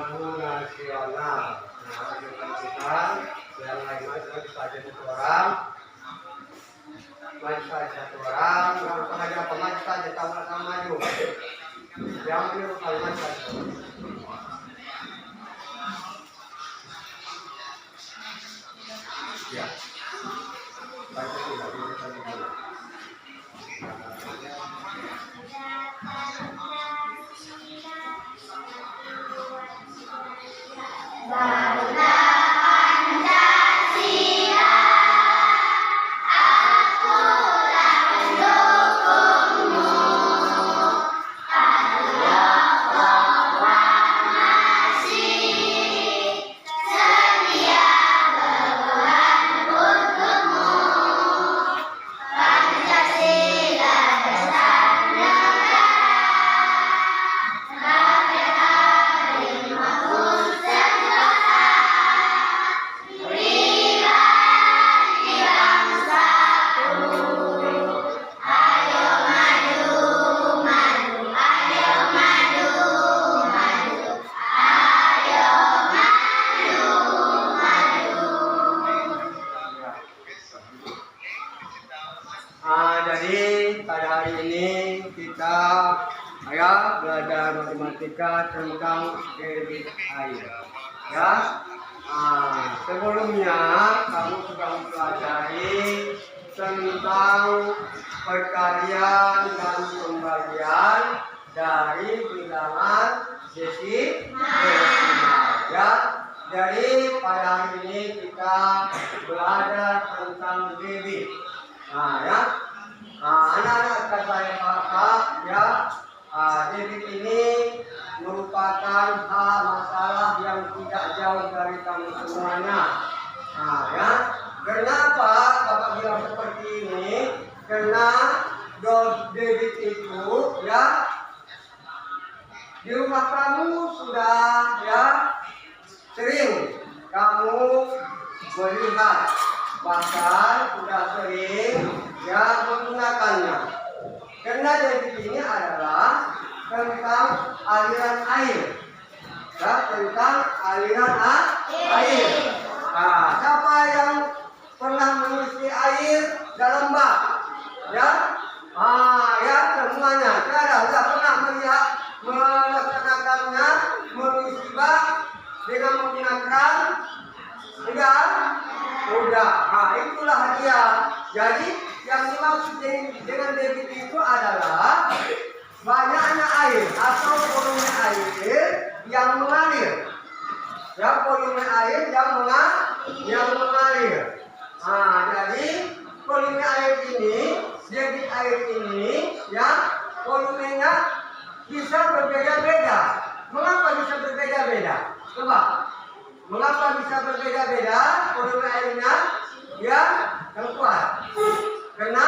Tamu nasional. Nah, lanjutkan kita. Yang lain maju saja satu orang. Maju saja satu orang. Yang sengaja pemaju saja sama-sama maju. Yang biru kalimat satu. Ya. Baik, tidak bisa dulu. Jadi pada hari ini kita belajar matematika tentang debit air. Ya, sebelumnya kamu sudah mempelajari tentang perkalian dan pembagian dari bilangan desimal. Ya, jadi pada hari ini kita belajar tentang debit. Anak-anak saya kakak ya, debit ini merupakan masalah yang tidak jauh dari kamu semuanya. Kenapa bapak bilang seperti ini? Karena debit itu ya di rumah kamu sudah ya sering kamu melihat, bahkan sudah sering ya menggunakannya. Karena debit ini adalah tentang aliran air. Ya, tentang aliran air. Siapa yang pernah mengisi air dalam bak? Ya, ya semuanya. Saya pernah melihat melaksanakannya, mengisi bak dengan menggunakan udah. Itulah dia. Jadi yang dimaksud dengan debit itu adalah banyaknya air atau volume air yang mengalir. Ya, volume air yang mengalir. Jadi volume air ini, debit air ini, ya volumenya bisa berbeda-beda. Mengapa bisa berbeda-beda? Coba. Mengapa bisa berbeda-beda volume airnya? Ya, yang kuat. Karena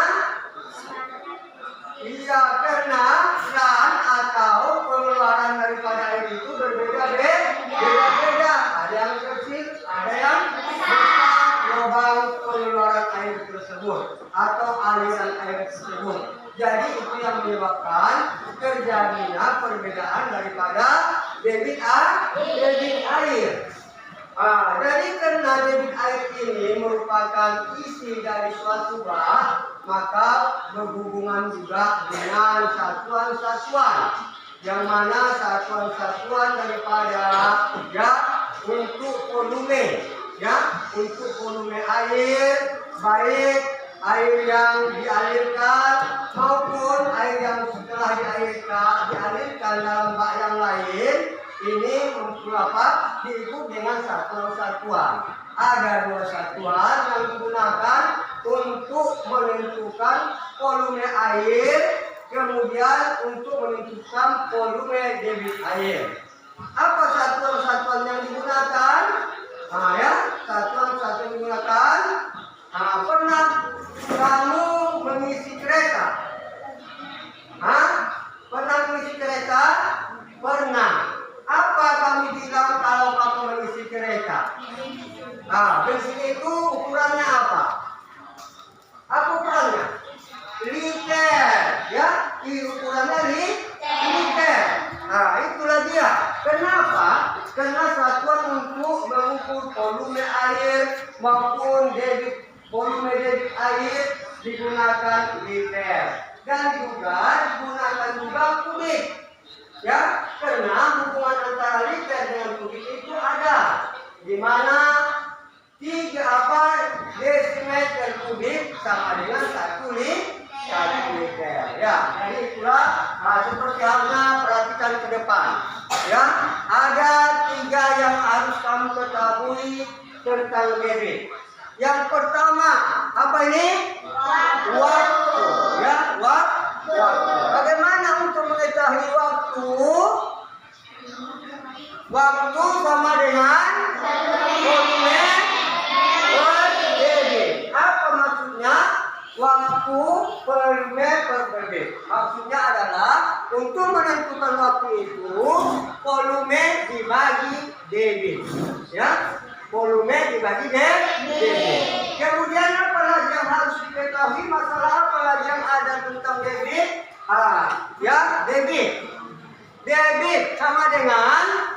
ran atau pengeluaran daripada air itu berbeda-beda. Ada yang kecil, ada yang besar lubang pengeluaran air tersebut atau aliran air tersebut. Jadi itu yang menyebabkan terjadinya perbedaan daripada debit air. Jadi karena debit air ini merupakan isi dari suatu bak, maka berhubungan juga dengan satuan-satuan, yang mana satuan-satuan daripada ya untuk volume, ya untuk volume air, baik air yang dialirkan maupun air yang setelah dialirkan dalam bak yang lain. Ini diikut dengan satuan-satuan. Ada dua satuan yang digunakan untuk menentukan volume air, kemudian untuk menentukan volume debit air. Apa satuan-satuan yang digunakan? Satuan-satuan yang digunakan. Pernah kamu mengisi kereta? Pernah mengisi kereta? Pernah. Apa kami bilang kalau kamu mengisi kereta? Bensin itu ukurannya apa? Apa ukurannya? Liter, ya? Ukurannya liter. Itulah dia. Kenapa? Karena mengukur volume air maupun volume debit air digunakan liter dan juga digunakan juga kubik. Ya, karena hubungan antara liter dengan kubik itu ada, di mana 3 desimeter kubik sama dengan 1 liter. Ya, jadi itulah seperti halnya perhatikan ke depan. Ya, ada 3 yang harus kamu ketahui tentang debit. Yang pertama, apa ini? Waktu. Ya, waktu. Bagaimana untuk mengetahui waktu? Waktu sama dengan volume per debit. Apa maksudnya? Waktu volume per debit. Maksudnya adalah untuk menentukan waktu itu volume dibagi debit. Ya, volume dibagi debit. Kemudian apa lagi yang harus diketahui? Masalah apa lagi yang ada tentang debit? Ya, debit. Debit sama dengan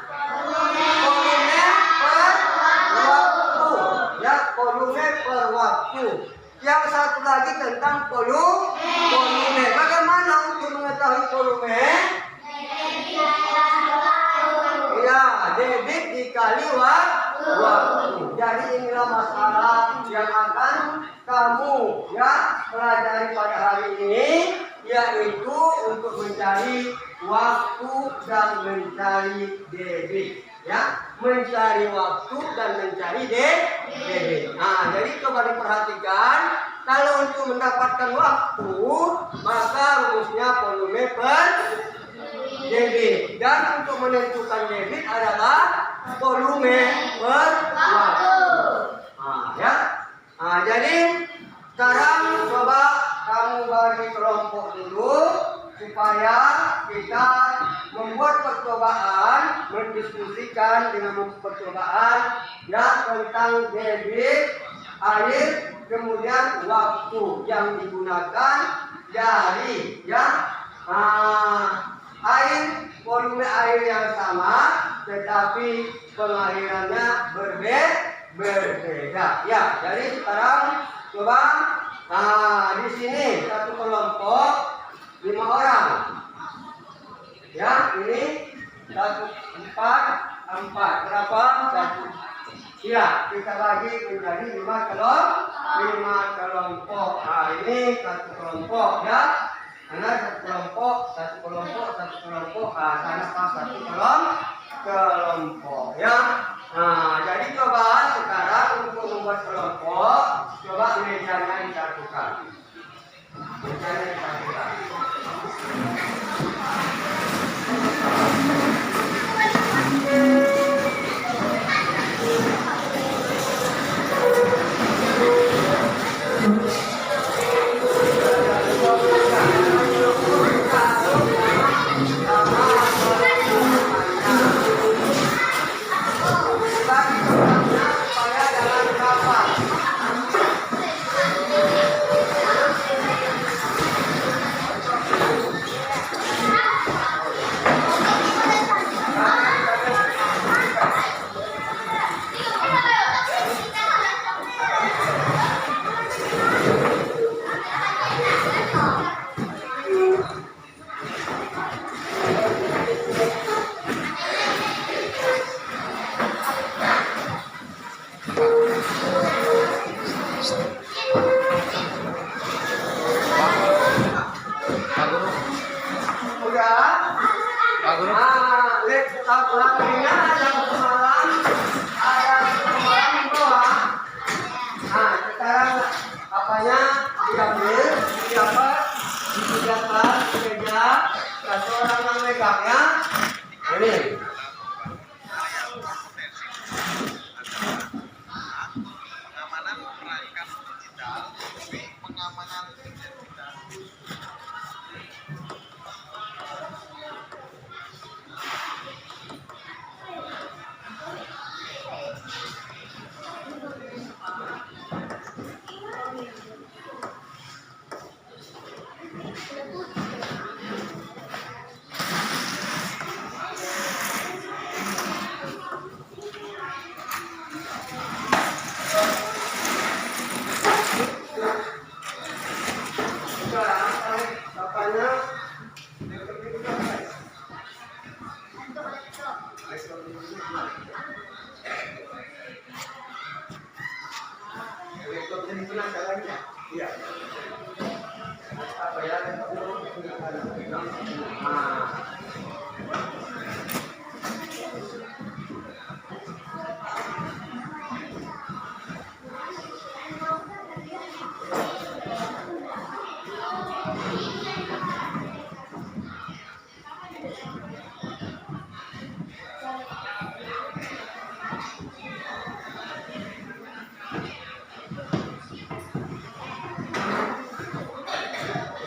volume per waktu. Ya, volume per waktu. Yang satu lagi tentang volume. Bagaimana untuk mengetahui volume? Ya, debit dikali waktu. Jadi inilah masalah yang akan kamu ya pelajari pada hari ini, yaitu untuk mencari waktu dan mencari debit. Ya, mencari waktu dan mencari debit. Nah, jadi coba diperhatikan, kalau untuk mendapatkan waktu maka rumusnya volume per debit, dan untuk menentukan debit adalah volume per waktu. Ya. Jadi sekarang coba kamu bagi kelompok dulu supaya kita membuat percobaan, mendiskusikan dengan percobaan ya tentang debit air, kemudian waktu yang digunakan dari ya air, volume air yang sama tetapi pengalirannya berbeda. Ya, jadi sekarang coba di sini satu kelompok 5 orang. Ya, ini 1, 4, berapa? 1. Ya, kita bagi menjadi 5 kelompok. Nah, ini satu kelompok ya. Karena satu kelompok. Sana pas satu kelompok ya. Nah, jadi coba sekarang untuk membuat kelompok, coba mejanya disatukan. Iya. Apa ya?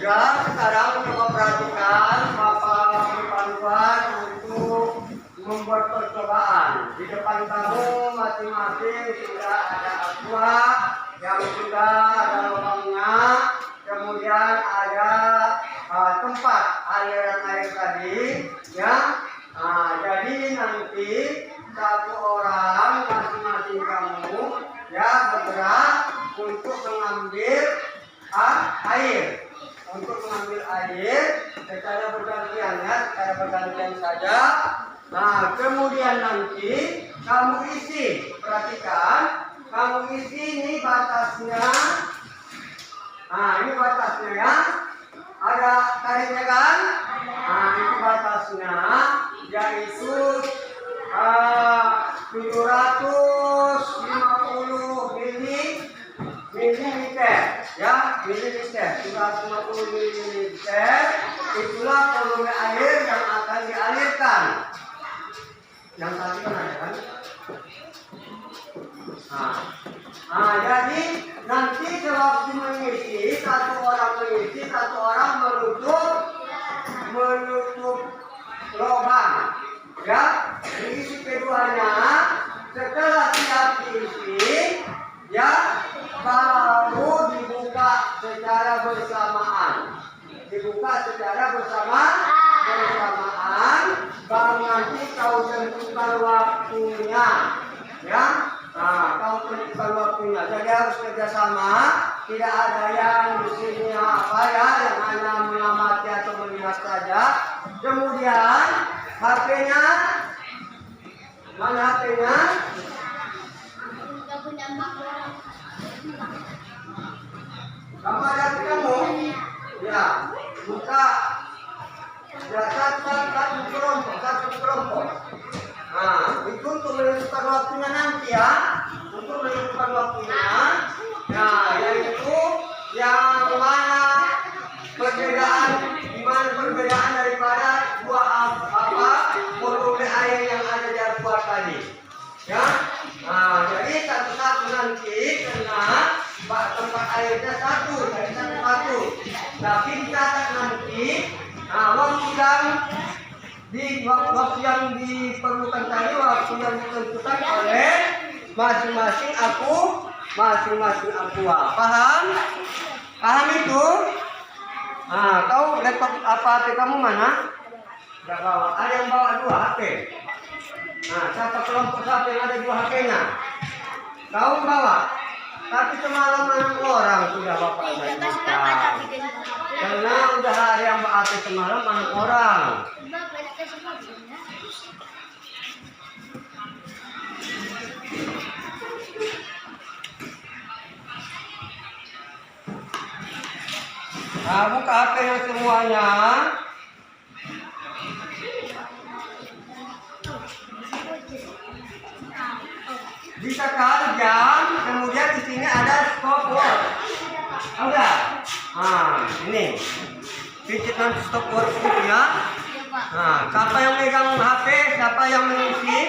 Ya, sekarang coba perhatikan Bapak beri panduan untuk membuat percobaan. Di depan kamu masing-masing sudah ada aqua yang sudah ada lubangnya, kemudian ada tempat aliran air tadi, ya. Jadi nanti satu orang masing-masing kamu ya bergerak untuk mengambil air. Untuk mengambil air secara bergantian ya, secara bergantian saja. Nah, kemudian nanti kamu isi, perhatikan, kamu isi ini batasnya. Nah, ini batasnya ya. Ada karetnya kan? Nah, ini batasnya yaitu 750 mililiter ya, mililiter 750 mililiter itulah volume air yang akan dialirkan. Yang tadi kan ada kan? Jadi nanti sewaktu mengisi, satu orang mengisi, satu orang menutup lubang ya. Diisi keduanya, setelah siap diisi ya, baru dibuka secara bersamaan. Baru nanti kau tentukan waktunya ya. Kau tentukan waktunya. Jadi harus kerjasama. Tidak ada yang di sini apa ya, yang hanya mengamati atau melihat saja. Kemudian HP-nya, mana HP-nya? Kamu ada kamu? Ya, buka. Ya, satu kelompok. Itu untuk menentukan waktunya nanti ya. Untuk menentukan waktunya. Nah, yaitu yang mana perbedaan daripada dua volume air yang ada di aqua tadi. Ya. Jadi satu-satu nanti karena tempat airnya satu, jadi satu-satu. Tapi dicatat nanti waktu yang diperlukan tadi, waktu yang ditentukan oleh masing-masing aqua. Paham? Paham itu? Kau laptop HP kamu mana? Tidak bawa. Ada yang bawa 2 HP. Satu kelompok siapa yang ada 2 HP-nya? Kau bawa. Tapi semalam 6 orang sudah Bapak berikan. Karena udah ada yang bawa HP semalam 6 orang. Buka HP-nya semuanya. Ditekan jam, kemudian di sini ada stopwatch. Ada. Ini. Pijit nanti stopwatch itu ya. Siapa yang megang HP, siapa yang mengisi?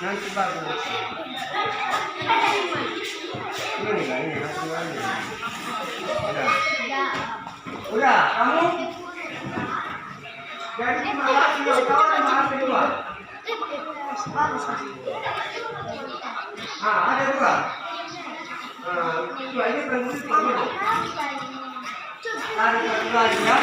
Nanti bagus. Ini. Udah, kamu? Jadi malah yang kau ada kedua. Ada 2. Dua ini bermulut ini. Tarik satu lagi ya.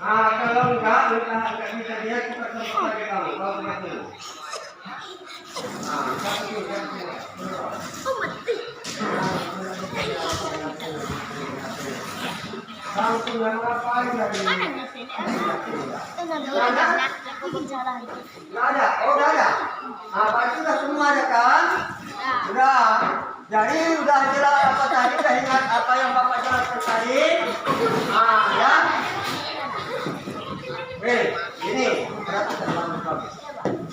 Kalau enggak bisa dia kita tempat lagi kamu. Kalau mati. Satu. Langsung yang ngapain dari ini? Nggak ada? Oh, udah ada. Nah, Pak sudah semua ada kan? Sudah. Jadi udah jelas apa tadi? Udah ingat apa yang Bapak jelaskan tadi? Nah, ya. Ini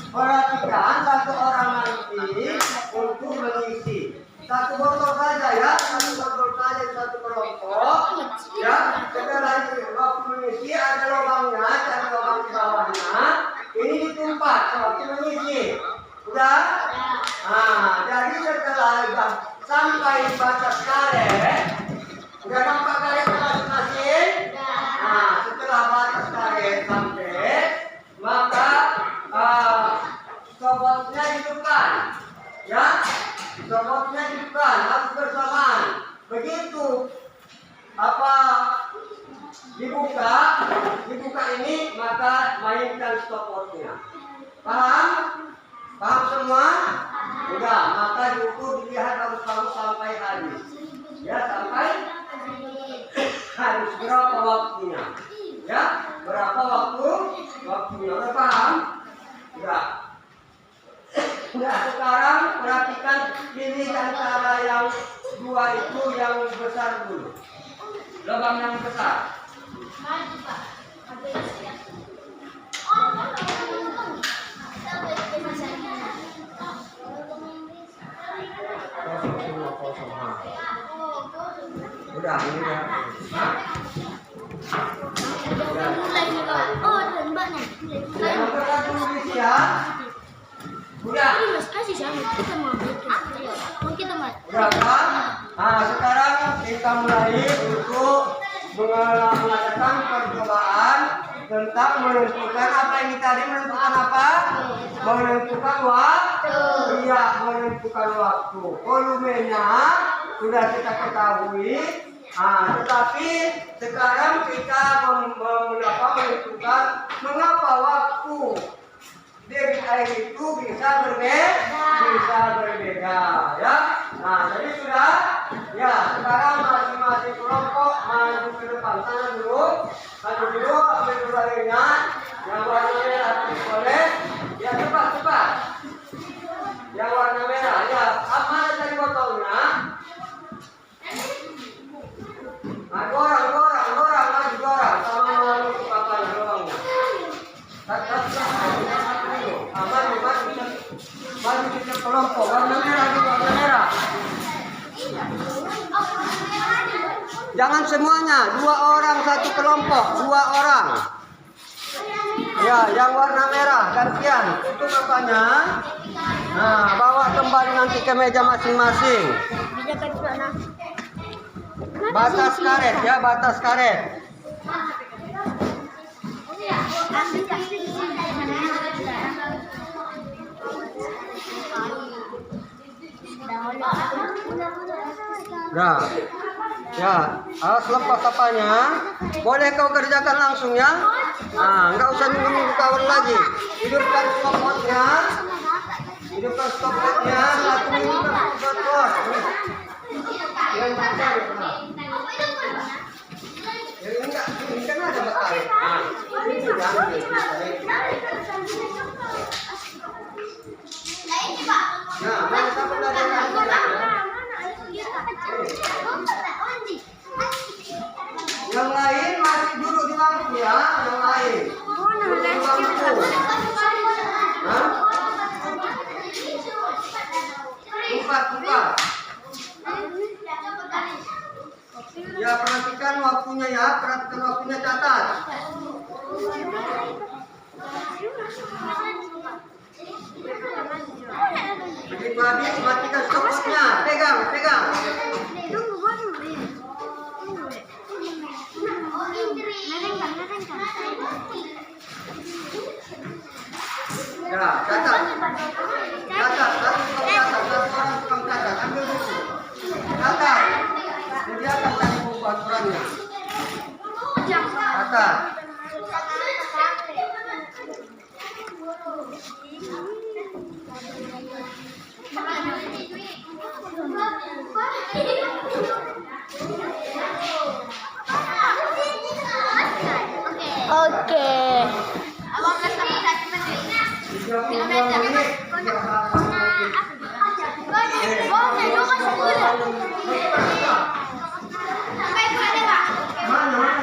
perhatikan satu orang nanti untuk mengisi satu botol saja ya, satu botol saja satu kelompok ya. Setelah itu waktu mengisi ada lubangnya, cari lubang di bawahnya. Ini ditumpat waktu mengisi. Udah? Nah, jadi setelah sampai batas karet, udah nampak karetnya masing-masing? Nah, setelah batas karet sampai, maka sobotnya hidupkan, ya, sobotnya hidupkan, harus bersamaan. Begitu apa dibuka ini, maka mainkan stopwatchnya. Paham? Paham semua? Udah, maka diukur, dilihat harus sampai habis. Ya, sampai habis. Berapa waktunya? Ya, berapa waktunya? Udah paham? Udah. Udah, sekarang perhatikan ini antara yang dua itu yang besar dulu. Lubang yang besar. Udah, ini ya. Udah kan? Nah, sekarang kita mulai untuk mengadakan percobaan tentang menentukan apa ini tadi, menentukan apa? Menentukan waktu. Iya, menentukan waktu. Volumenya sudah kita ketahui. Nah, tetapi sekarang kita menentukan mengapa waktu debit air itu bisa berbeda, ya. Nah, jadi sudah, ya. Sekarang masing-masing kelompok maju ke depan sana dulu, ambil dulu airnya, yang warna merah boleh, ya cepat. Yang warna merah, ya. Mana dari botolnya? Nah, gorang, sama menutup papanya, lubangnya. Maju kita kelompok, warna merah. Jangan semuanya, 2 orang satu kelompok, 2 orang. Ya, yang warna merah gantian, itu papanya. Nah, bawa kembali nanti ke meja masing-masing. Batas karet ya, batas karet. Nah, ya, harus lepas apanya. Boleh kau kerjakan langsung ya. Nah, nggak usah nunggu kawan lagi. Hidupkan stopwatchnya. Satu menit stopwatch. Ini kan ada batai. Nah, mana sampai dari yang lain masih duduk di bangku ya, yang lain. Duduk di bangku. Empat. Ya, perhatikan waktunya ya, catat. Begitu habis, matikan stopwatchnya. Pegang. Ya, catat. Satu orang tukang catat. Ambil buku. Catat. Sediakan tadi buku aturannya. Catat. menit. Mana tadi ini?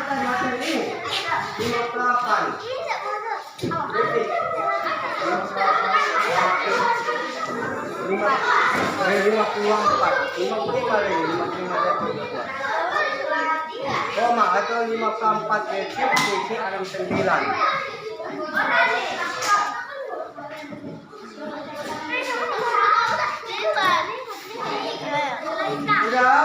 58 detik. 54, 55 lagi, 55 detik. Koma atau 54 detik isi 69. Udah,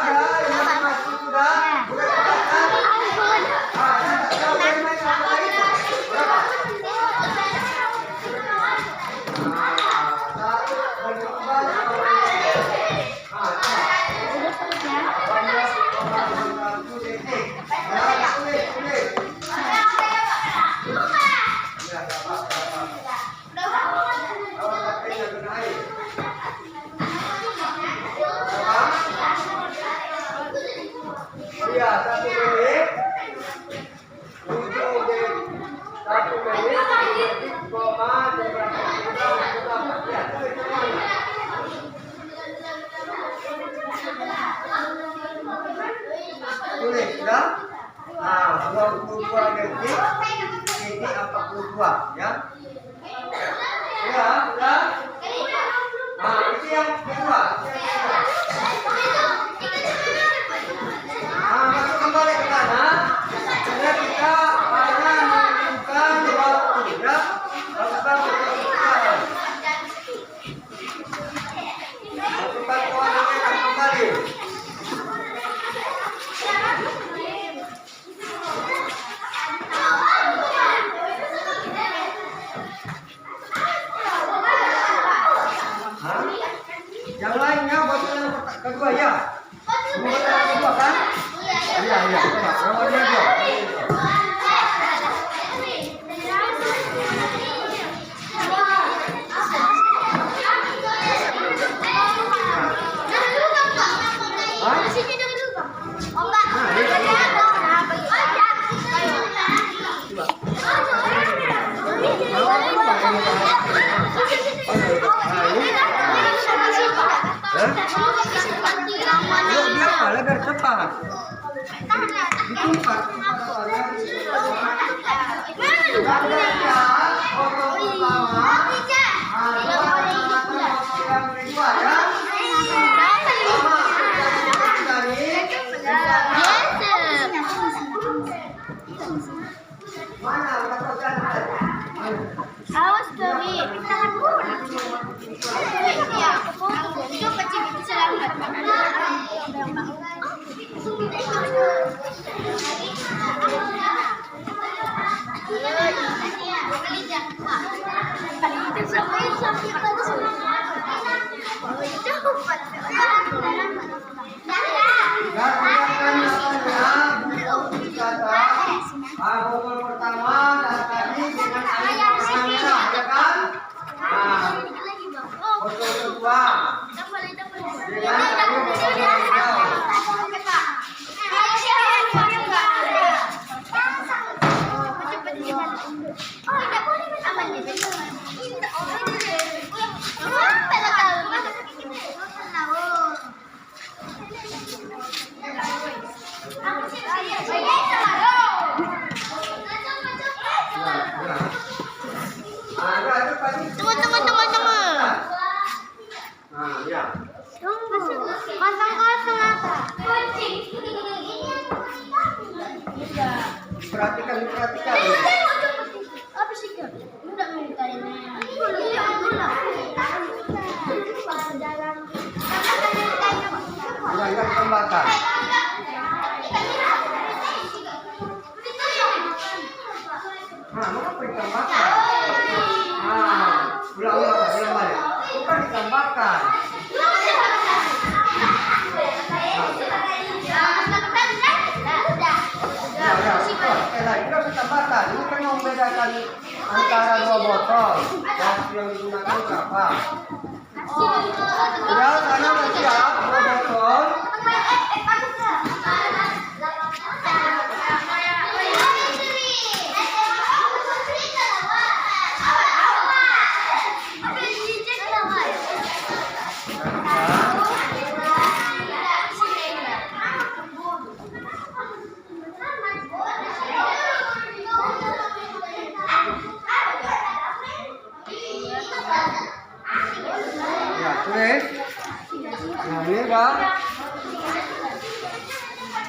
iya, 1 menit. 7 menit. 1 menit. Koma. Tulis ya. Nah, 22 detik. Ini 42 ya. Ya, udah. Nah, itu yang kedua. Masuk kembali ke kanan. Jadi kita hanya menentukan waktu ya. Lakukan pertukaran. Lakukan koordinat kembali. Yang lainnya buat yang kedua ya. Buat yang kedua kan? Iya. Coba. Yang kedua. Dia apa? Biar cepat. Ditumpat. Awas Dewi. Itu kecil selamat. Pukul pertama dan tadi dengan air warna merah, ya kan? Nah, pukul kedua dengan air warna hijau. Tunggu. Nah, ya. Tunggu. Kosong apa? Diperhatikan. Apa sih itu? Enggak militerin. Ya, tambahkan. Nah, mengapa ditambahkan? Ulang balik. Bukan ditambahkan. Ini harus ditambahkan. Ini kan membedakan antara dua botol. Yang digunakan berapa? Ya, karena siap dua botol. Tulis. Nah, ini Pak.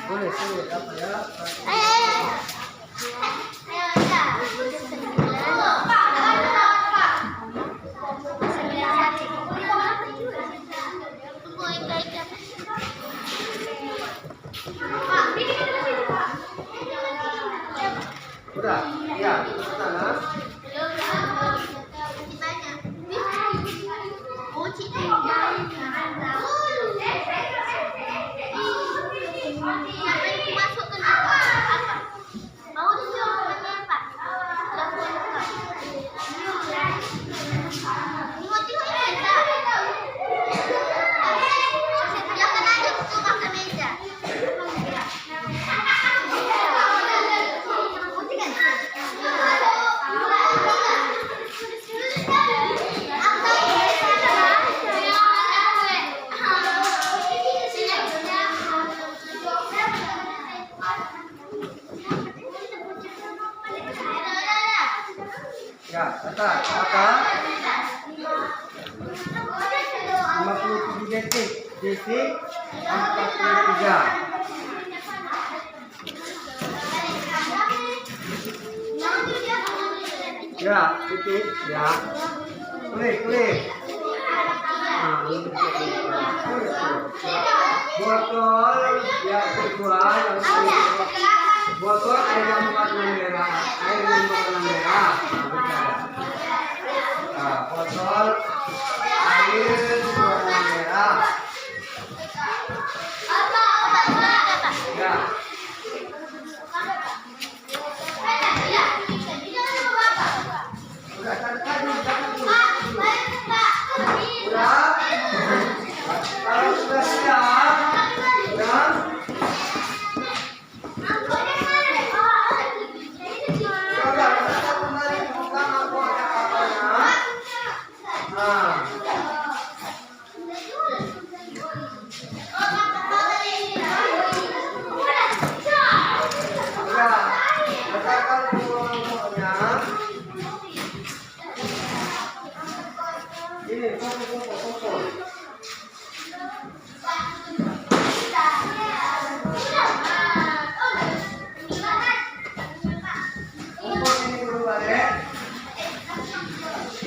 Boleh tulis apa ya? Udah, ya, sana. Ya, kata 57 detik, 43. Ya, titik, ya. Klik. Nah, ini botol, ya kedua yang botol air yang warna merah, air yang warna merah. Nah, botol air warna merah. Ya. Kalau sudah siap, ya. Ini kumpul.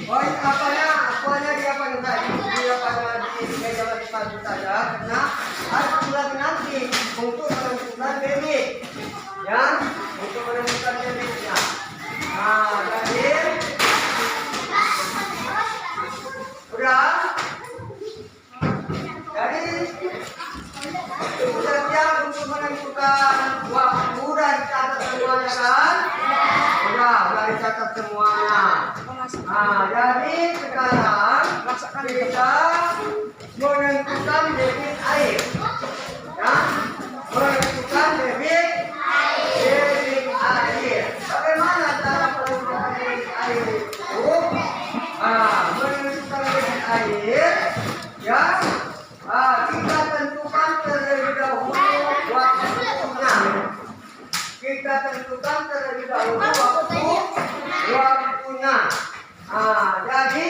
Oh, ini apanya dia paling tadi, dia pada di meja sepatu saja, karena harus pulang nanti untuk menentukan bebek, ya, untuk menentukan bebeknya. Nah, jadi udah, jadi sudah siap untuk menentukan waktu dan catat semuanya kan? Udah dicatat semuanya. Nah, jadi sekarang kita menentukan debit air, ya, menentukan debit air. Bagaimana cara menentukan debit air itu? Menentukan debit air, ya, kita tentukan terlebih dahulu waktunya. Kita tentukan terlebih dahulu waktunya. Jadi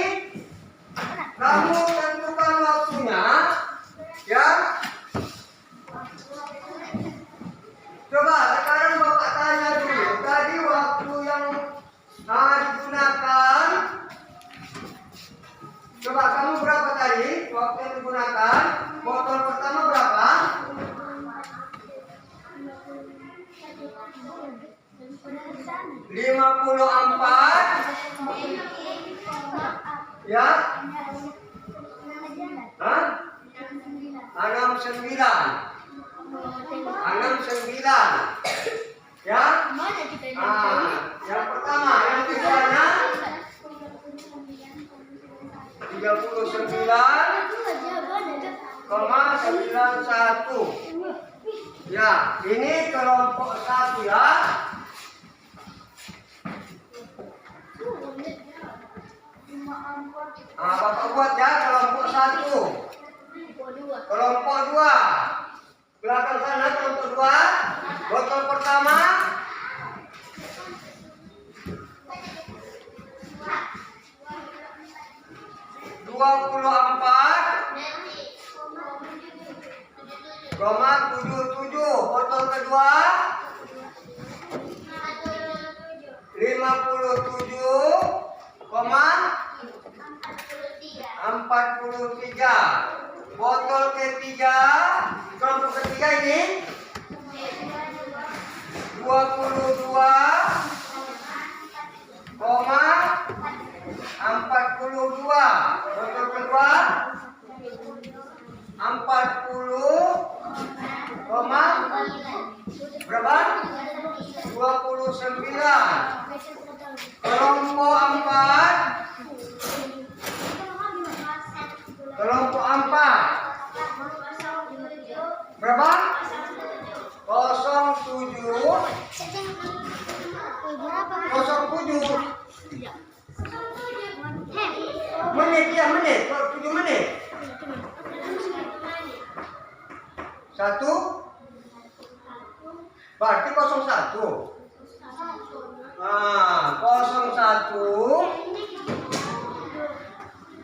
kamu tentukan waktunya, ya. Coba sekarang Bapak tanya dulu. Tadi waktu yang digunakan. Coba kamu berapa tadi waktu yang digunakan? Botol pertama berapa? 54. Ya? 69. Ya? Yang pertama, yang keduanya 39,91. Ya, ini kelompok 1 ya. Bapak buat ya kelompok 1. Kelompok 2. Belakang sana kelompok 2. Botol pertama 24. 57. Botol kedua 57,43. Botol ketiga, kelompok ketiga ini 22,42. Botol kedua 40, berapa? 29. Kelompok 4 berapa? 07. Menit ya, menit. 7 menit. 1 berarti 01. Nah, 01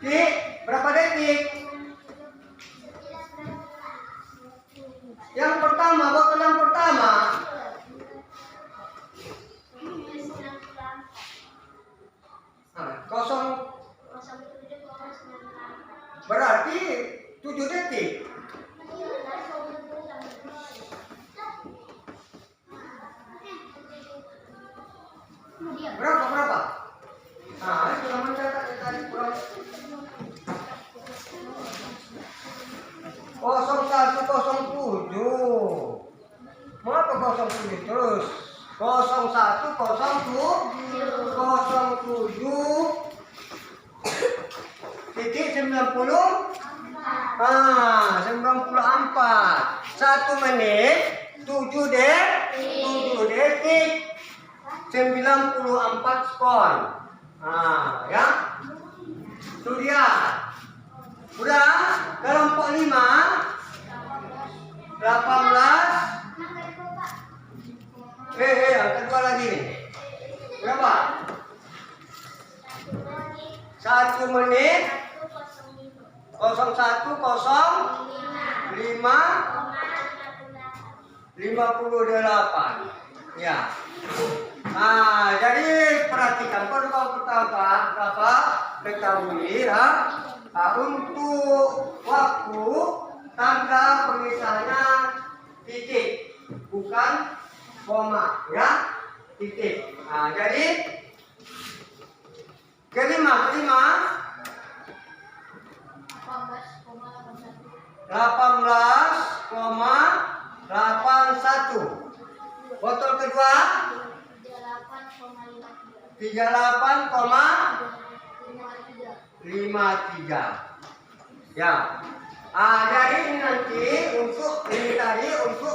di berapa detik? Yang pertama, botol yang pertama. Nah, 0 berarti 7 detik. Berapa? Nah, itu yang mencatat tadi kurang 0107. Mengapa 07 terus? 0107.90. 94. 1 menit 7 detik 94 skor. Nah, ya. Itu dia. Udah, kelompok 5 18. Yang kedua lagi nih. Berapa? 1 menit 01.05.58. Ya. Nah, jadi perhatikan kalau pertama berapa? Ketahui ya. Untuk waktu tanda pemisahnya titik, bukan koma ya, titik. Nah, jadi kelima 18,81. Botol kedua 38,53. Ya. Jadi ini nanti untuk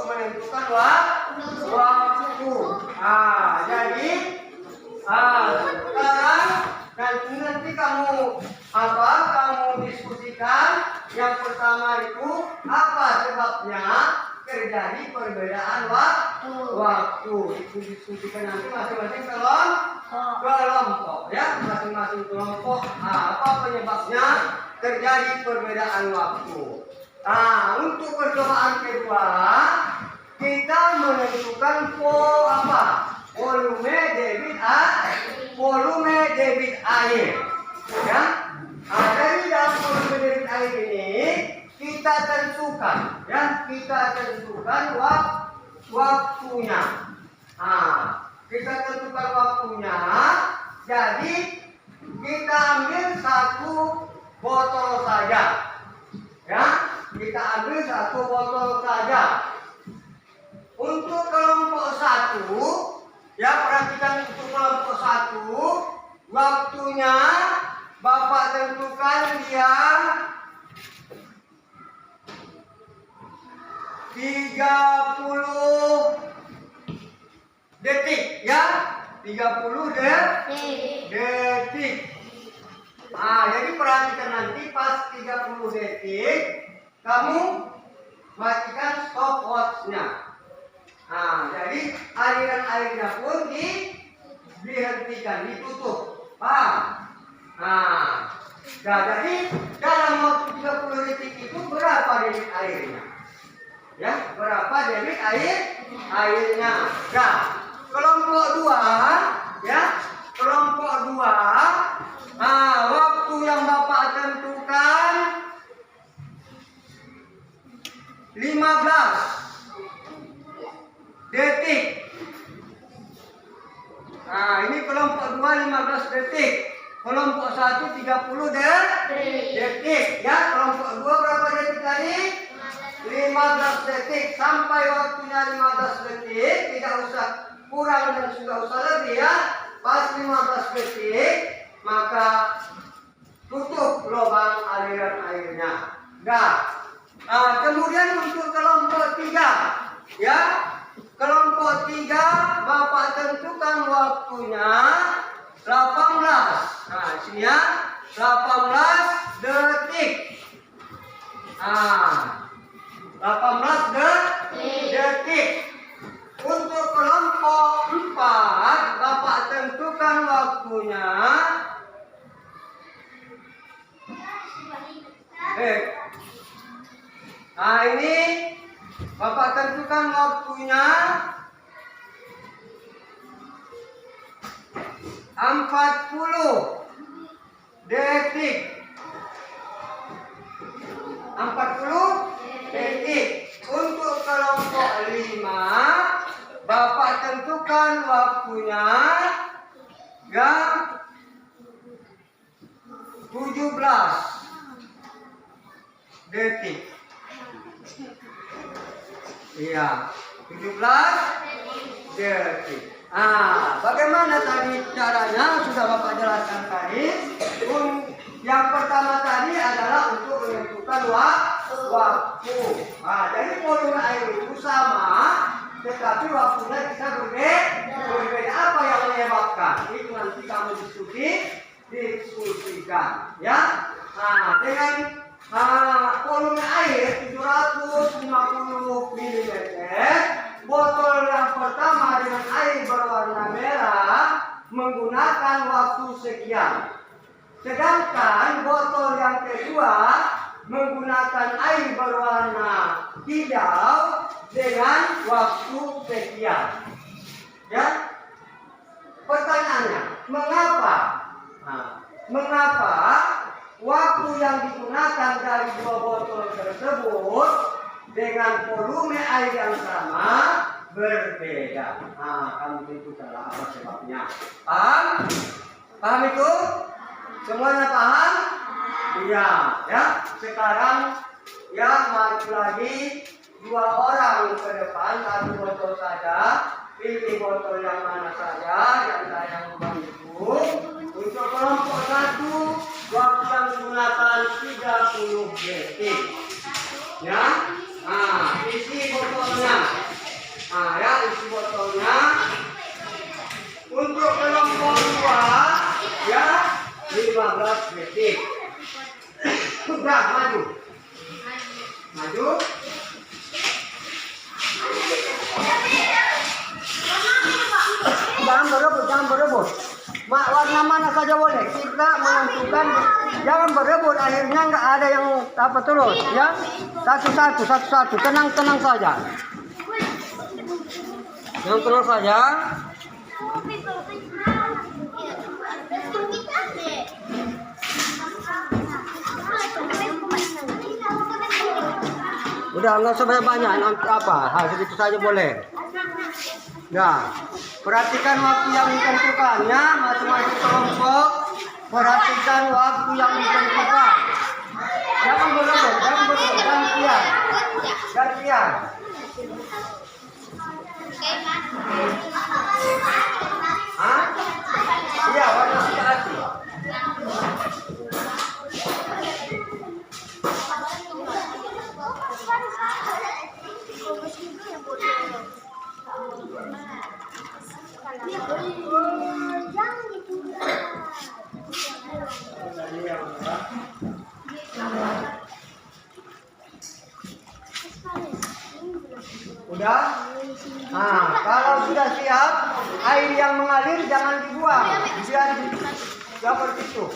menentukan waktu. Jadi sekarang nanti kamu diskusikan. Yang pertama itu apa sebabnya terjadi perbedaan waktu. Diskusikan nanti masing-masing kelompok ya, masing-masing kelompok. Apa penyebabnya terjadi perbedaan waktu. Untuk percobaan kedua kita menentukan volume debit air. Ya. Dari dalam volume debit air ini kita tentukan waktunya. Kita tentukan waktunya. Jadi kita ambil 1 botol saja. Ya, kita ambil 1 botol saja. Untuk kelompok 1, ya perhatikan untuk kelompok 1, waktunya Bapak tentukan dia 30 detik ya, 30 detik. Jadi perhatikan nanti pas 30 detik kamu matikan stopwatch-nya. Jadi aliran airnya pun dihentikan, ditutup. Paham? Jadi dalam waktu 30 detik itu berapa debit airnya? Ya, berapa debit airnya. Nah, kelompok 2 ya. Kelompok 2 waktu yang Bapak tentukan 15 detik. Nah, ini kelompok 2 15 detik. Kelompok 1 30 detik. Ya, kelompok 2 berapa detik tadi? 15 detik. Sampai waktunya 15 detik, tidak usah kurang dan tidak usah lebih ya. Pas 15 detik, maka tutup lubang aliran airnya. Kemudian untuk kelompok 3 ya. Kelompok 3 Bapak tentukan waktunya 18. Nah, sini ya. 18 detik. 18 detik. Untuk kelompok 4 Bapak tentukan waktunya ini Bapak tentukan waktunya 40 detik. 40 detik. Untuk kelompok 5 Bapak tentukan waktunya yang 17 detik. Iya, 17 detik. Bagaimana tadi caranya? Sudah Bapak jelaskan tadi. Yang pertama tadi adalah untuk menentukan waktu. Jadi volume air itu sama, tetapi waktunya bisa berbeda. Apa yang menyebabkan? Itu nanti kamu diskusikan, ya. Dengan volume air 750 ml, botol yang pertama dengan air berwarna merah menggunakan waktu sekian. Sedangkan botol yang kedua menggunakan air berwarna hijau dengan waktu sekian. Ya. Pertanyaannya, mengapa? Mengapa waktu yang digunakan dari dua botol tersebut dengan volume air yang sama berbeda? Kamu tentukanlah apa sebabnya. Paham? Paham itu? Semuanya paham? Iya, ya. Sekarang ya maju lagi 2 orang ke depan, 1 botol saja. Pilih botol yang mana saja yang saya membantu. Untuk kelompok 1 waktu yang digunakan 30 detik. Ya. Isi botolnya. Ya, isi botolnya. Untuk kelompok 2 ya 15 detik. Sudah, maju. Jangan berebut. Warna mana saja boleh. Kita menentukan, jangan berebut. Akhirnya nggak ada yang apa terus, ya. Satu-satu. Tenang saja. Yang tenang saja. Udah, nggak usah banyak. Nanti segitu saja boleh. Nah, perhatikan waktu yang ditentukan ya, masing-masing kelompok. Perhatikan waktu yang ditentukan. Jangan berebut, gantian. Iya, warna hati. Udah? Kalau sudah siap, air yang mengalir jangan dibuang. Biar seperti itu.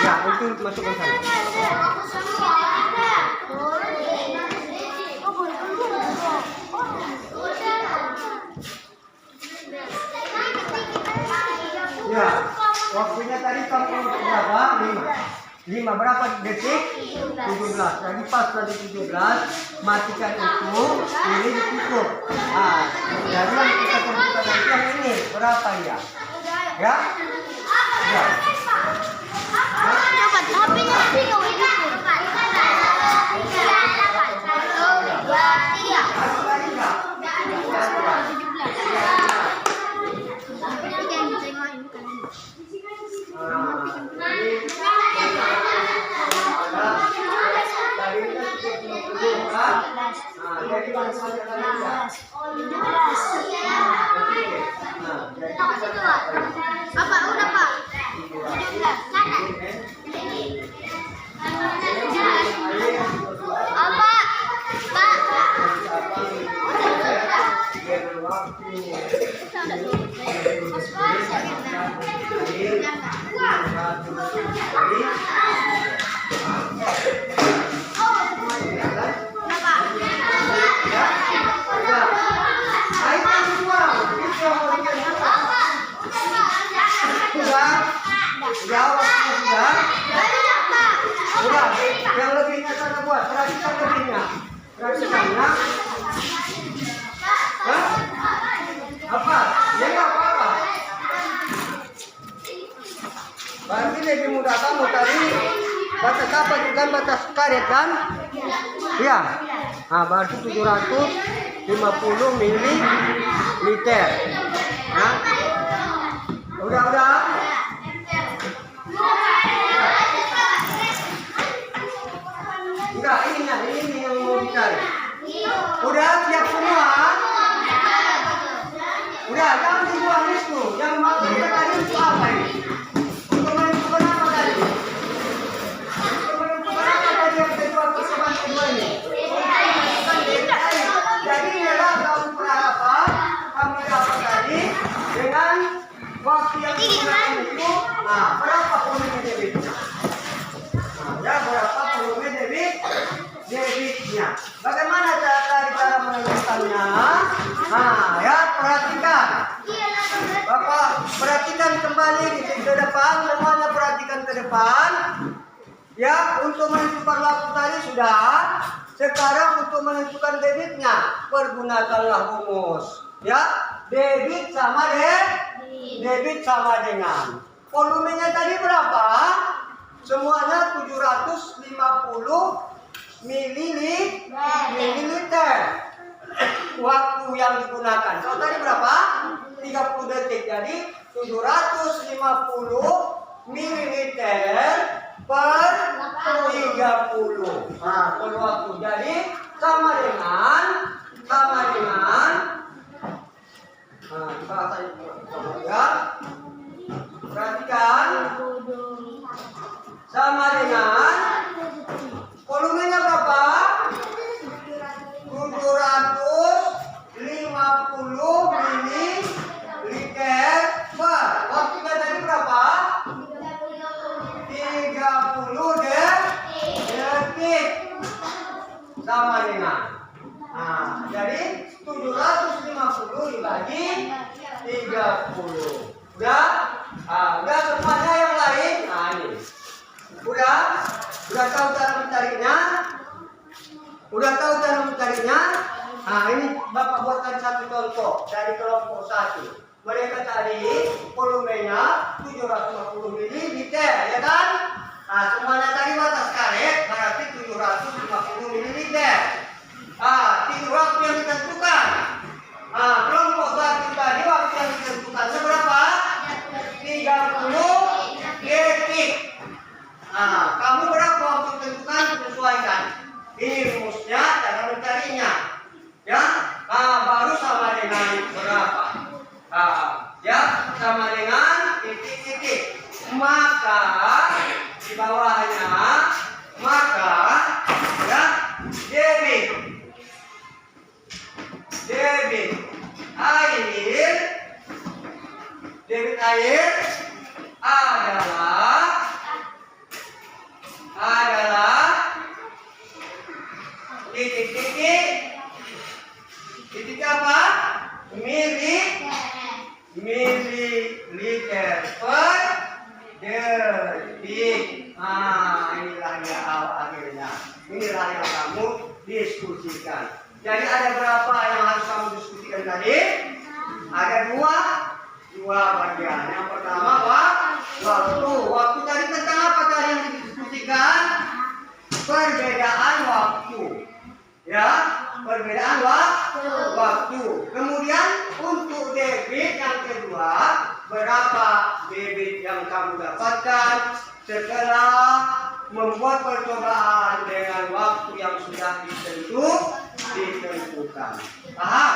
Ya, itu masukkan sana. Ya, waktunya tadi kamu berapa? 5 berapa detik? 17. Jadi pas tadi 17, matikan itu, ini ditutup. Nah, jadi yang kita tentukan nanti yang ini berapa ya? Ya? Ya. Cepat, HP-nya nanti kau ini. 1, 2, 3. Masuk lagi enggak? Apa udah Pak? 17. Apa? Pak. Udah, yang lebihnya sana buat, perhatikan lebihnya. Perhatikannya. Hah? Apa? Ya nggak apa-apa. Berarti lebih mudah kamu tadi batas apa juga batas karet kan? Ya. Nah, berarti 750 mililiter. Nah, udah. Udah, ini yang mau dicari. Udah siap semua? Udah, jangan dibuang itu. Yang maksud kita tadi itu apa ini? Untuk menentukan apa tadi? Untuk menentukan apa tadi yang kedua percobaan kedua ini? Jadi inilah kamu berhadapan, kamu dapat tadi dengan waktu yang digunakan itu. Nah, berapa volume debitnya? Nah, ya berapa volume debitnya? Bagaimana cara menentukannya? Nah, ya perhatikan. Bapak perhatikan kembali ke depan, semuanya perhatikan ke depan. Ya, untuk menentukan waktu tadi sudah. Sekarang untuk menentukan debitnya, pergunakanlah rumus. Ya, debit sama dengan volumenya tadi berapa? Semuanya 750 mililiter. Waktu yang digunakan. Kalau tadi berapa? 30 detik. Jadi 750 mililiter per 30. Nah, per waktu. Jadi sama dengan bahasa ya. Perhatikan. Sama dengan volumenya berapa? 750 mililiter per. Waktunya tadi berapa? 30 detik. Sama dengan. Nah, jadi 750 dibagi 30. Udah? Udah semuanya yang lain. Nah, ini. Udah tahu cara mencarinya? Nah, ini Bapak buatkan satu contoh dari kelompok 1. Mereka tadi volumenya 750 mililiter, ya kan? Nah, semuanya tadi batas karet berarti 750 mililiter. Tinggi waktu yang ditentukan. Kelompok 1 tadi waktu yang ditentukannya berapa? 30 detik. Kamu berapa waktu ditentukan? Sesuaikan. Ini rumusnya, cara mencarinya. Ya, baru sama dengan berapa? Ya, sama dengan titik-titik. Maka di bawahnya, ya, debit air adalah per detik. Inilah dia akhirnya. Inilah yang kamu diskusikan. Jadi ada berapa yang harus kamu diskusikan tadi? Ada dua bagian. Yang pertama waktu. Waktu tadi tentang apa tadi yang didiskusikan? Perbedaan waktu. Ya, perbedaan waktu. Kemudian untuk debit yang kedua, berapa debit yang kamu dapatkan setelah membuat percobaan dengan waktu yang sudah ditentukan. Paham?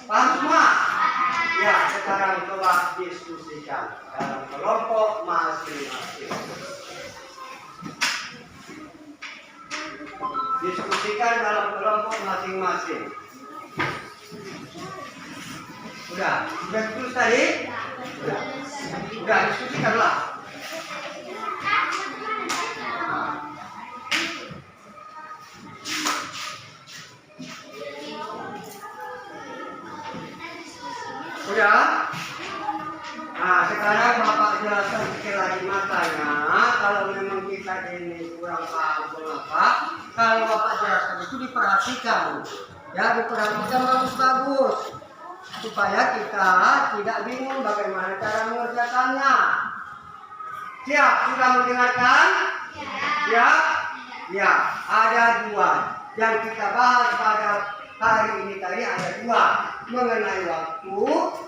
Paham semua? Ya, sekarang coba diskusikan dalam kelompok masing-masing. Diskusikan dalam kelompok masing-masing. Sudah tulis tadi? Sudah diskusikanlah. Sudah? Sekarang Bapak jelaskan sekali lagi makanya kalau memang kita ini kurang paham mengapa, kalau Bapak jelaskan itu diperhatikan. Ya, diperhatikan bagus-bagus supaya kita tidak bingung bagaimana cara mengerjakannya. Siap? Sudah mendengarkan? Ya? Ya, ada dua yang kita bahas pada hari ini tadi, ada dua, mengenai waktu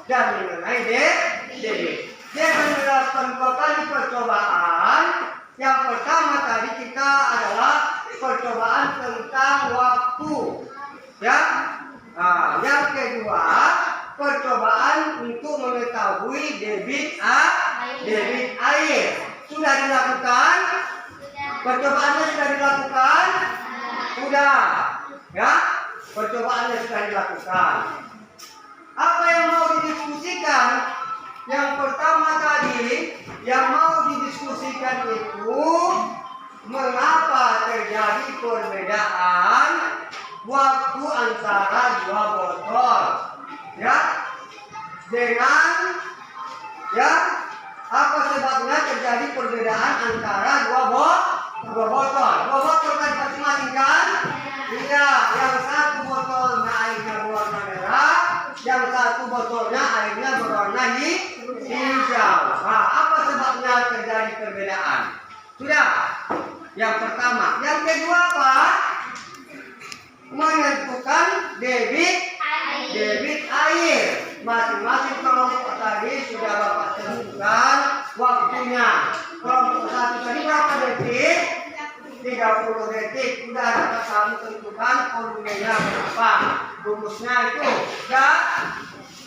dan mengenai debit. Dia menjelaskan dua kali percobaan. Yang pertama tadi kita adalah percobaan tentang waktu, ya. Yang kedua percobaan untuk mengetahui debit air. Sudah dilakukan? Percobaannya sudah dilakukan? Sudah, ya. Percobaannya sudah dilakukan. Apa yang mau didiskusikan? Yang pertama tadi, yang mau didiskusikan itu mengapa terjadi perbedaan waktu antara dua botol, ya, dengan, ya, apa sebabnya terjadi perbedaan antara dua botol. Dua botol kan masing-masing kan? Iya, yang satu botolnya airnya berwarna merah, yang satu botolnya airnya berwarna hijau. Apa sebabnya terjadi perbedaan? Sudah. Yang pertama. Yang kedua apa? Menentukan debit air. Masing-masing kelompok tadi sudah Bapak tentukan waktunya. Kelompok satu tadi berapa detik? 30 detik. Sudah dapat kamu tentukan volumenya berapa, rumusnya itu. Dan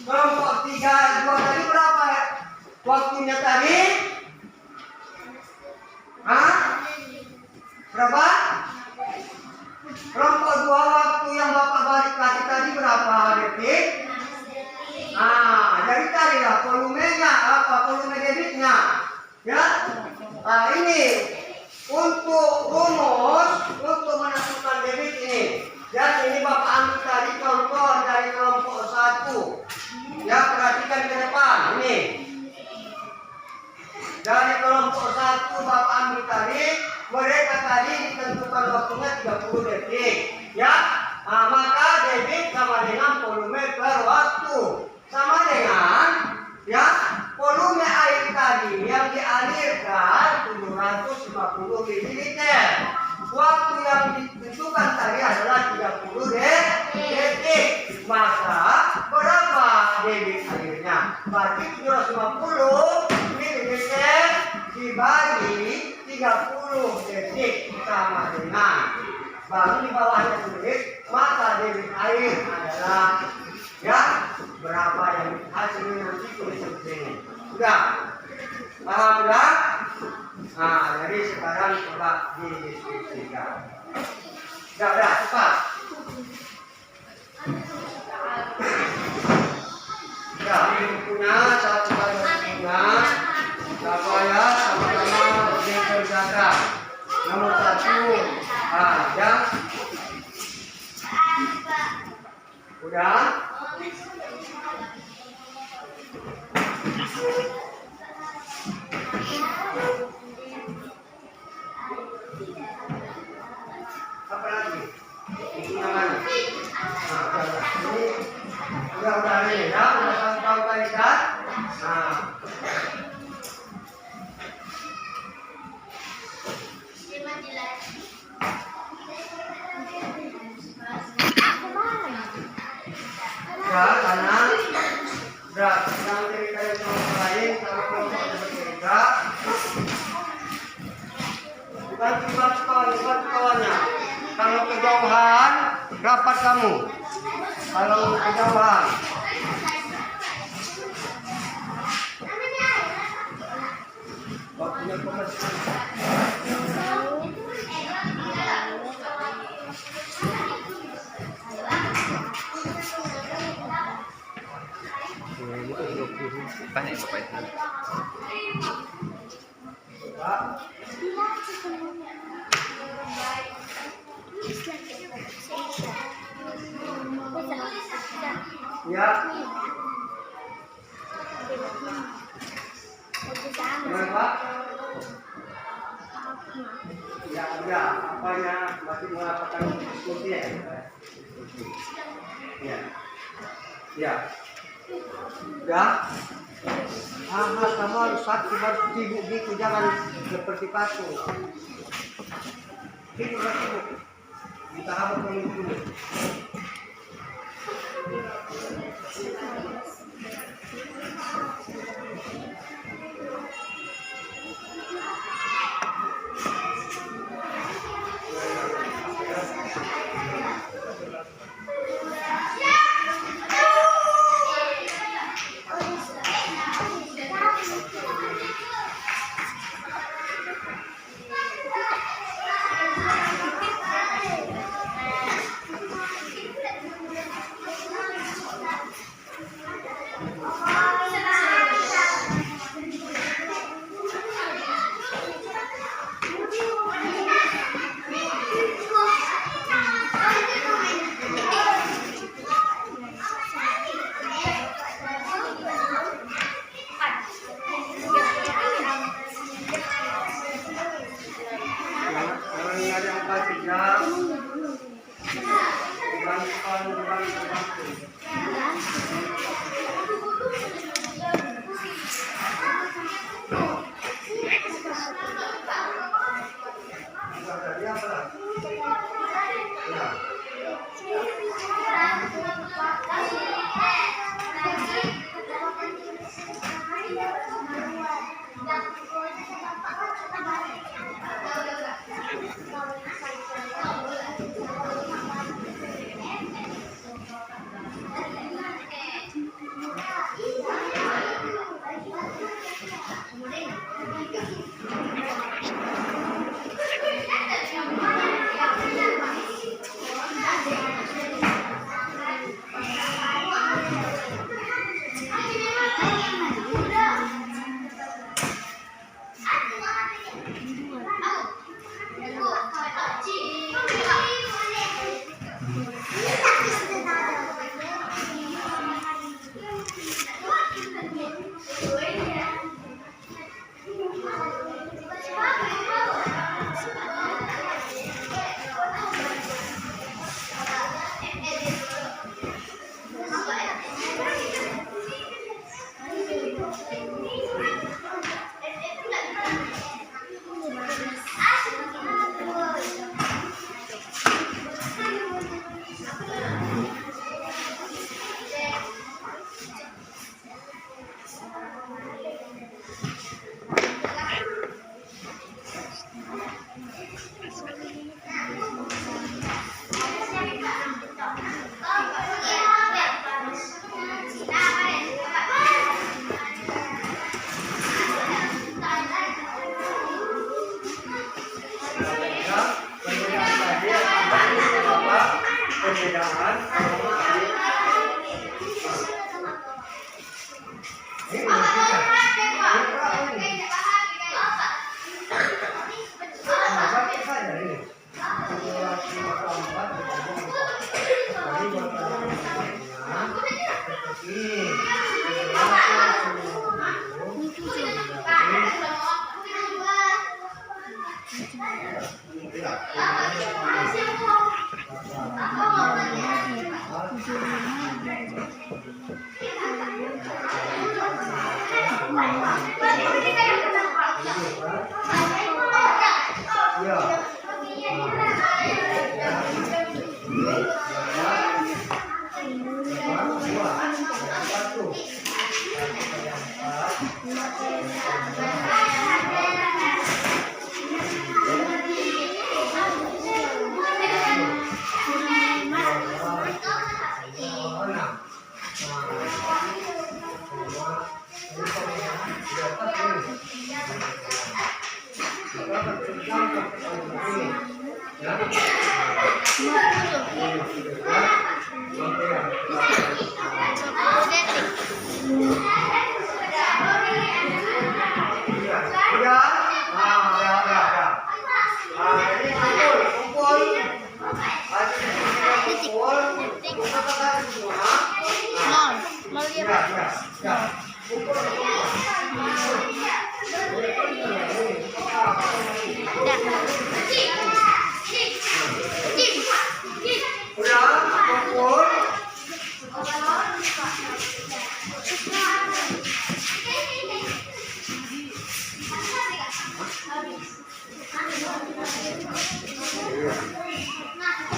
kelompok 3 tadi berapa ya? Waktunya tadi? Berapa? Kelompok 2 waktu yang Bapak balik kasih tadi berapa detik? Jadi tadi lah volumenya apa? Volume debitnya. Ya? Ini untuk rumus untuk menentukan debit ini. Dan ini Bapak ambil tadi contoh dari kelompok 1. Ya, perhatikan ke depan ini. Dari kelompok 1 Bapak ambil tadi, mereka tadi ditentukan waktunya 30 detik. Ya, maka debit sama dengan volume per waktu. Sama dengan, ya, volume air tadi yang dialirkan 750 ml. Waktu yang ditentukan tadi adalah 30 detik. Maka berapa debit airnya? Berarti 750 ml dibagi 30 detik sama dengan, baru di bawahnya tulis maka debit air adalah, ya, berapa yang hasilnya nanti tulis di sini. Sudah paham enggak? Jadi sekarang coba didiskusikan. Sudah cepat. Ya, bukunya satu kali bukunya supaya sama-sama dikerjakan. Nomor 1, ya. Udah? kalau kamu ada bergerak, bukan kawannya. Kalau kejauhan, rapat kamu. Kalau kejauhan. Waktunya komersial. Tanya Bapak itu. Ya. Berapa? Ya, apanya masih mengatakan diskusi ya? Ya. Ya. Ya. Kamu harus sakit, harus sibuk gitu, jangan seperti pasu. Sibuk. Kita harus menunggu.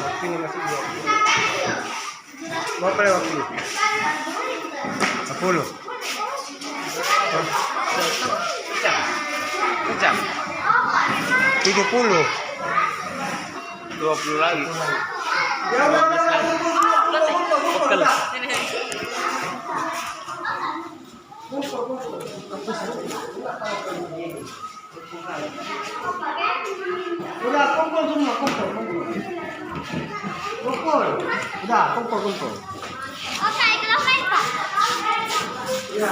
Waktunya masih 20. Berapa ya waktunya? 10. Sejam. 70. 20 lagi. Pegel. Udah kumpul semua, kumpul. Udah, kumpul. Oke, kenapa Pak? Iya.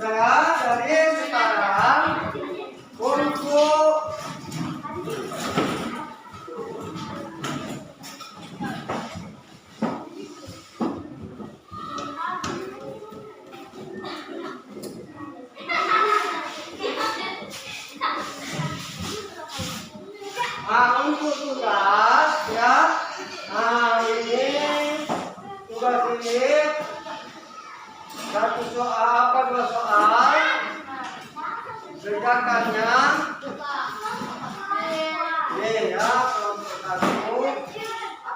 Dari sekarang untuk untuk tugas ya. Ini tugas ini satu soal, dua soal. Kerjakannya ini ya, kelompok 1,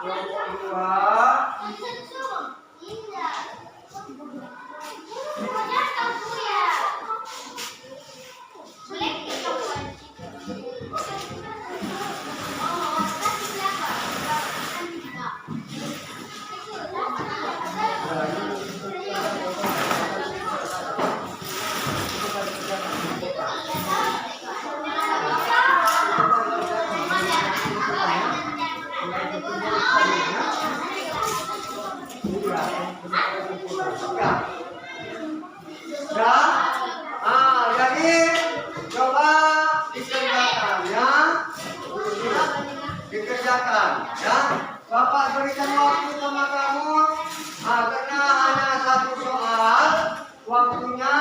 kelompok 2. Jadi coba dikerjakan ya. Bapak berikan waktu sama kamu karena hanya satu soal, waktunya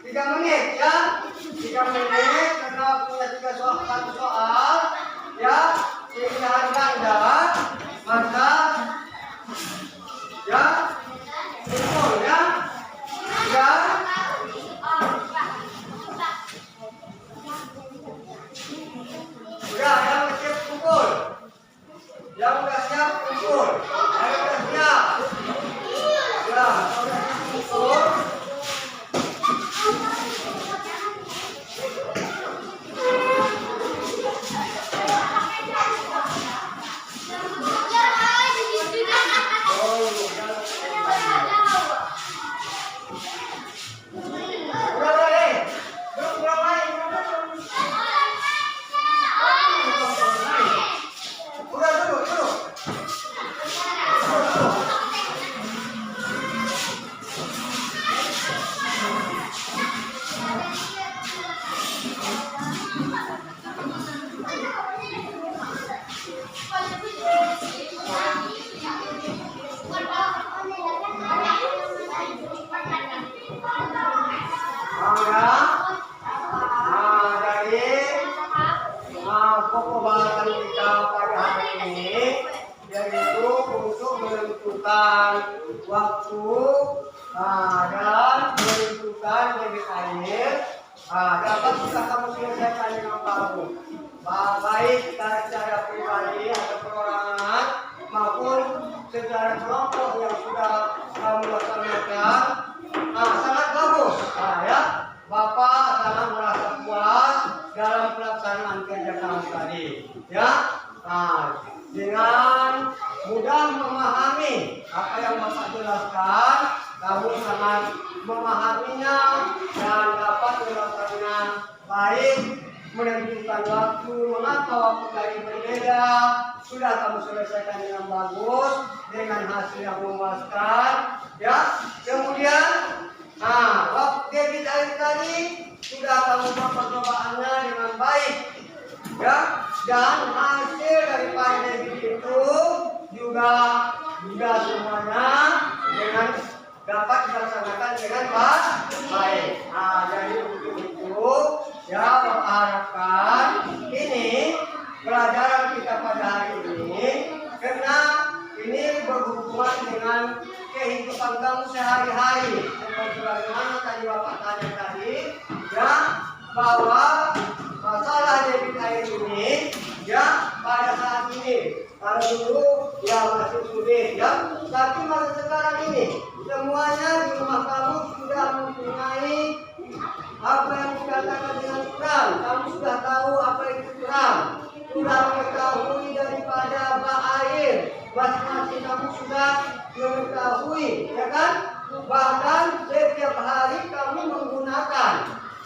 3 menit ya. 3 menit karena waktunya satu soal ya. Pilihan ganda maka ya betul ya. Ya. Ya, yang siap kumpul. Yang udah siap kumpul. Yang udah siap. Ya, udah kumpul. pembahasan kita pada hari ini yaitu untuk menentukan waktu dan menentukan debit air. Dapat sudah kamu selesaikan dengan bagus, baik secara pribadi atau perorangan maupun secara kelompok yang sudah kamu laksanakan. Sangat bagus, ya. Bapak sangat merasa puas dalam pelaksanaan kerja kamu tadi, ya. Dengan mudah memahami apa yang Bapak jelaskan, kamu sangat memahaminya dan dapat melakukannya baik, menentukan waktu, mengapa waktu tadi berbeda, sudah kamu selesaikan dengan bagus, dengan hasil yang memuaskan, ya. Kemudian, waktu debit air tadi sudah kamu percobaannya dengan baik, ya. Dan hasil daripada debit itu juga semuanya dengan dapat dilaksanakan dengan baik. Jadi untuk itu, ya, Bapak harapkan ini pelajaran kita pada hari ini, karena ini berhubungan dengan kehidupan kamu sehari-hari. Seperti bagaimana tadi Bapak tanya tadi, ya, bahwa masalah debit air ini, ya, pada saat ini, kalau dulu ya masih sulit, ya, tapi masa sekarang ini semuanya di rumah kamu sudah mempunyai apa yang dikatakan dengan keran. Kamu sudah tahu apa itu keran, sudah mengetahui daripada bak air, masing-masing kamu sudah mengetahui, ya kan? Bahkan setiap hari kamu menggunakan,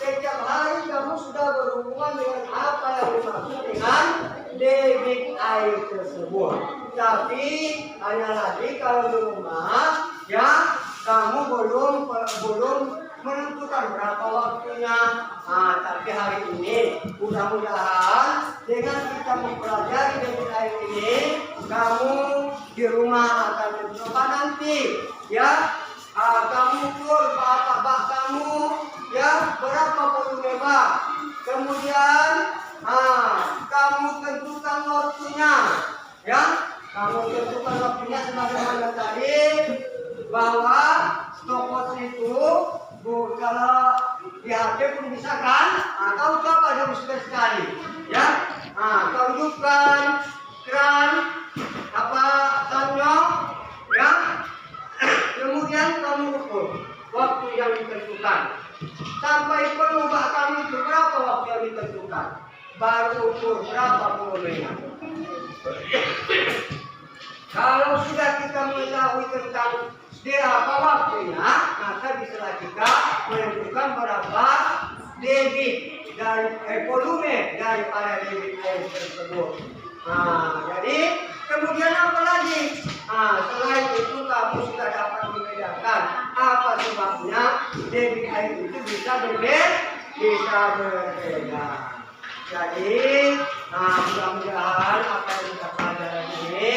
setiap hari kamu sudah berhubungan dengan apa yang dimaksud dengan debit air tersebut. Tapi hanya lagi kalau di rumah, ya, kamu belum menentukan berapa waktunya. Tapi hari ini mudah-mudahan dengan kita mempelajari debit air ini, kamu di rumah akan mencoba nanti, ya. Kamu ukur bak kamu, ya, berapa volume bak. Kemudian kamu tentukan waktunya, ya. Kamu tentukan waktunya sebagaimana tadi, bahwa stopwatch itu kalau di HP pun bisa kan? Kau coba dulu sekali, ya. Kau hidupkan keran apa sanyok, ya. Kemudian kamu ukur waktu yang ditentukan sampai penuh bak kamu itu berapa waktu yang ditentukan, baru ukur berapa volumenya. Kalau sudah kita mengetahui tentang berapa waktunya, maka bisa kita menentukan berapa debit dari volume daripada debit air tersebut. Jadi kemudian apa lagi? Selain itu kamu sudah dapat membedakan apa sebabnya debit air itu bisa berbeda. Jadi mudah-mudahan apa yang kita pelajari ini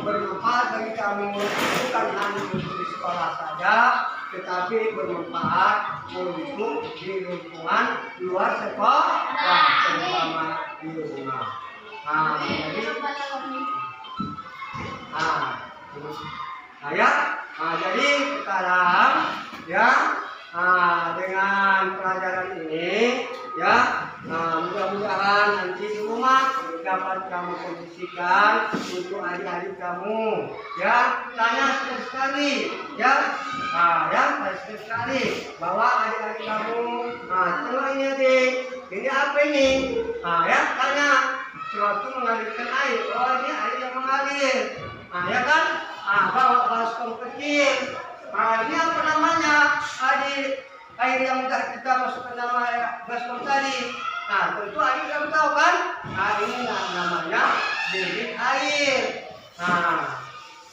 bermanfaat bagi kamu, bukan hanya untuk di sekolah saja, tetapi bermanfaat untuk di lingkungan luar sekolah, terutama di rumah. Jadi sekarang, ya, dengan pelajaran ini, ya, mudah-mudahan nanti di rumah dapat kamu kondisikan untuk adik-adik kamu, ya. Tanya sekali, ya, sekali bahwa adik-adik kamu, tengok ini adik, ini apa ini, ya, tanya. Sewaktu mengalirkan air, oh ini air yang mengalir, ya kan? Bawa baskom kecil, ini apa namanya? Air yang sudah kita masukkan nama baskom tadi. Tentu air kamu tahu kan? Ini namanya debit air.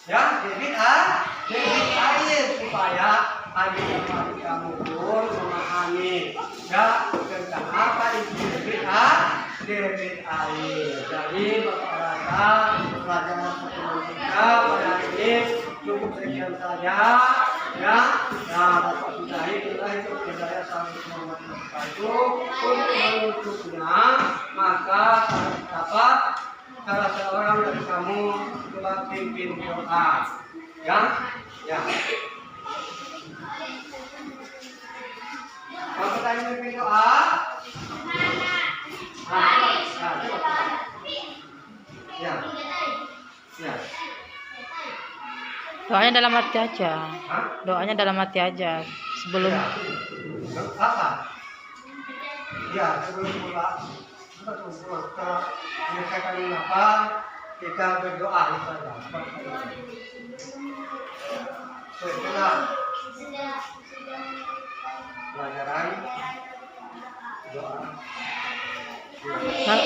Ya, debit air supaya adik-adik kamu pun memahami, ya, tentang apa itu debit air. Jadi Bapak rasa pelajaran pertemuan kita pada hari ini cukup sekian saja, ya. Bapak sudahi itu saya sangat menghormati itu untuk menutupnya, maka Bapak, salah seorang dari kamu telah pimpin doa. Ya, ya. Bapak tadi pimpin doa. Ya, ya. Doanya dalam hati aja. Hah? Doanya dalam hati aja. Sebelum Ya. Apa? Ya, sebelum pulang. Kita menyelesaikan apa? Kita berdoa saja. Setelah pelajaran doa. Nah,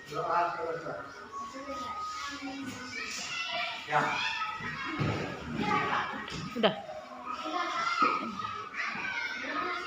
Doa selesai. Ya. udah.